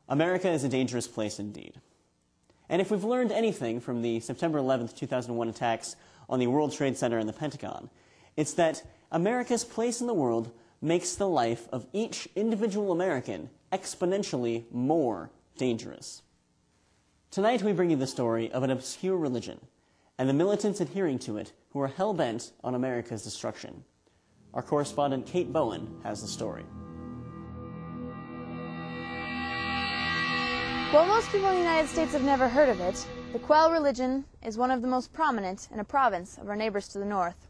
America is a dangerous place indeed. And if we've learned anything from the September 11th, 2001 attacks on the World Trade Center and the Pentagon, it's that America's place in the world makes the life of each individual American exponentially more dangerous. Tonight we bring you the story of an obscure religion and the militants adhering to it who are hell-bent on America's destruction. Our correspondent Kate Bowen has the story. While most people in the United States have never heard of it, the Quell religion is one of the most prominent in a province of our neighbors to the north.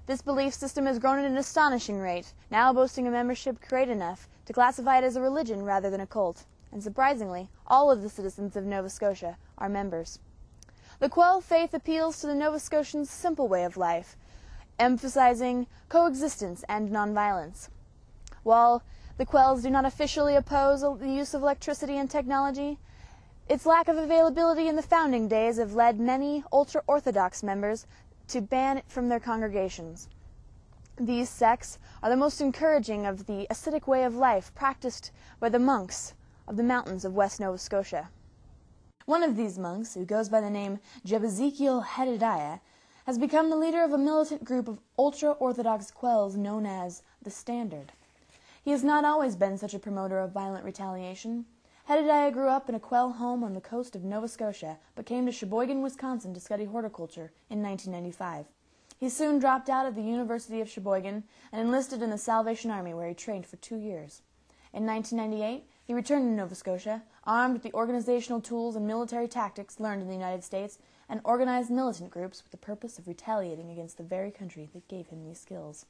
This belief system has grown at an astonishing rate, now boasting a membership great enough to classify it as a religion rather than a cult. And surprisingly, all of the citizens of Nova Scotia are members. The Quell faith appeals to the Nova Scotians' simple way of life, emphasizing coexistence and nonviolence. While the Quells do not officially oppose the use of electricity and technology, its lack of availability in the founding days have led many ultra-Orthodox members to ban it from their congregations. These sects are the most encouraging of the ascetic way of life practiced by the monks of the mountains of West Nova Scotia. One of these monks, who goes by the name Ezekiel Hedadiah, has become the leader of a militant group of ultra-Orthodox Quells known as the Standard. He has not always been such a promoter of violent retaliation. Hedadiah grew up in a Quell home on the coast of Nova Scotia, but came to Sheboygan, Wisconsin to study horticulture in 1995. He soon dropped out of the University of Sheboygan and enlisted in the Salvation Army, where he trained for 2 years. In 1998, he returned to Nova Scotia, armed with the organizational tools and military tactics learned in the United States, and organized militant groups with the purpose of retaliating against the very country that gave him these skills.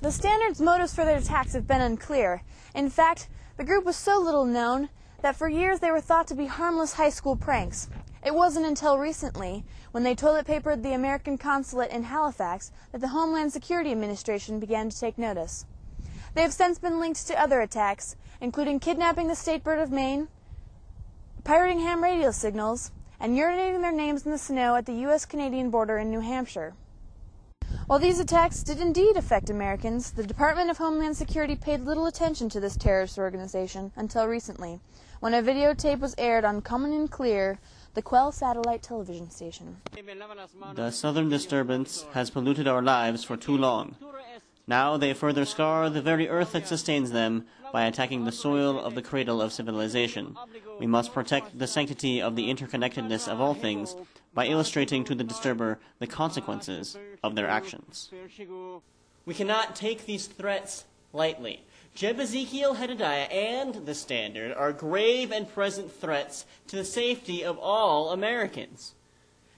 The Standard's motives for their attacks have been unclear. In fact, the group was so little known that for years they were thought to be harmless high school pranks. It wasn't until recently, when they toilet papered the American consulate in Halifax, that the Homeland Security Administration began to take notice. They have since been linked to other attacks, including kidnapping the state bird of Maine, pirating ham radio signals, and urinating their names in the snow at the U.S.-Canadian border in New Hampshire. While these attacks did indeed affect Americans, the Department of Homeland Security paid little attention to this terrorist organization until recently, when a videotape was aired on Common and Clear, the Quell satellite television station. The southern disturbance has polluted our lives for too long. Now they further scar the very earth that sustains them by attacking the soil of the cradle of civilization. We must protect the sanctity of the interconnectedness of all things by illustrating to the disturber the consequences of their actions. We cannot take these threats lightly. Ezekiel Hedadiah and the Standard are grave and present threats to the safety of all Americans.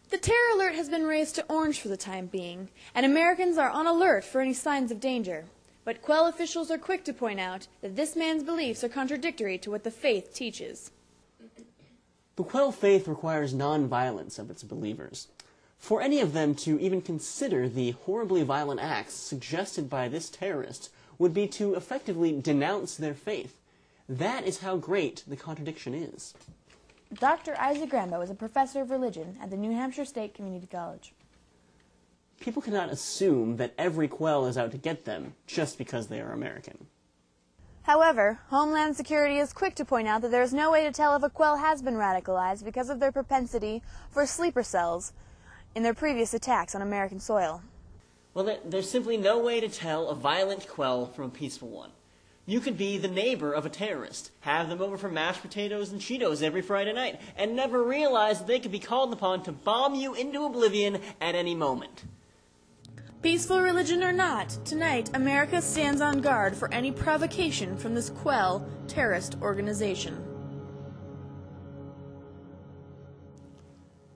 The terror alert has been raised to orange for the time being, and Americans are on alert for any signs of danger. But Quell officials are quick to point out that this man's beliefs are contradictory to what the faith teaches. The Quell faith requires non-violence of its believers. For any of them to even consider the horribly violent acts suggested by this terrorist would be to effectively denounce their faith. That is how great the contradiction is. Dr. Isaac Grambo is a professor of religion at the New Hampshire State Community College. People cannot assume that every Quell is out to get them just because they are American. However, Homeland Security is quick to point out that there is no way to tell if a Quell has been radicalized because of their propensity for sleeper cells in their previous attacks on American soil. Well, there's simply no way to tell a violent Quell from a peaceful one. You could be the neighbor of a terrorist, have them over for mashed potatoes and Cheetos every Friday night, and never realize that they could be called upon to bomb you into oblivion at any moment. Peaceful religion or not, tonight America stands on guard for any provocation from this Quell terrorist organization.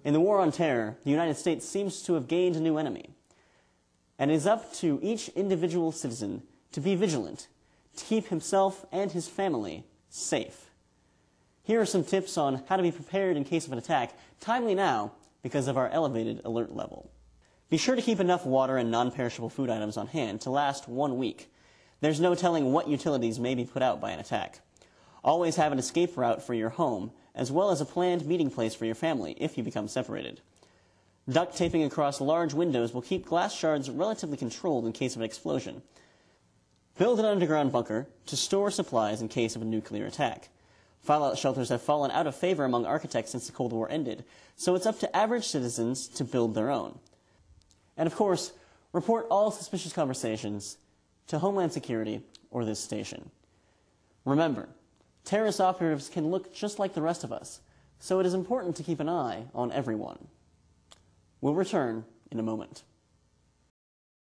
In the war on terror, the United States seems to have gained a new enemy. And it is up to each individual citizen to be vigilant, to keep himself and his family safe. Here are some tips on how to be prepared in case of an attack, timely now because of our elevated alert level. Be sure to keep enough water and non-perishable food items on hand to last 1 week. There's no telling what utilities may be put out by an attack. Always have an escape route for your home, as well as a planned meeting place for your family if you become separated. Duct taping across large windows will keep glass shards relatively controlled in case of an explosion. Build an underground bunker to store supplies in case of a nuclear attack. Fallout shelters have fallen out of favor among architects since the Cold War ended, so it's up to average citizens to build their own. And of course, report all suspicious conversations to Homeland Security or this station. Remember, terrorist operatives can look just like the rest of us, so it is important to keep an eye on everyone. We'll return in a moment.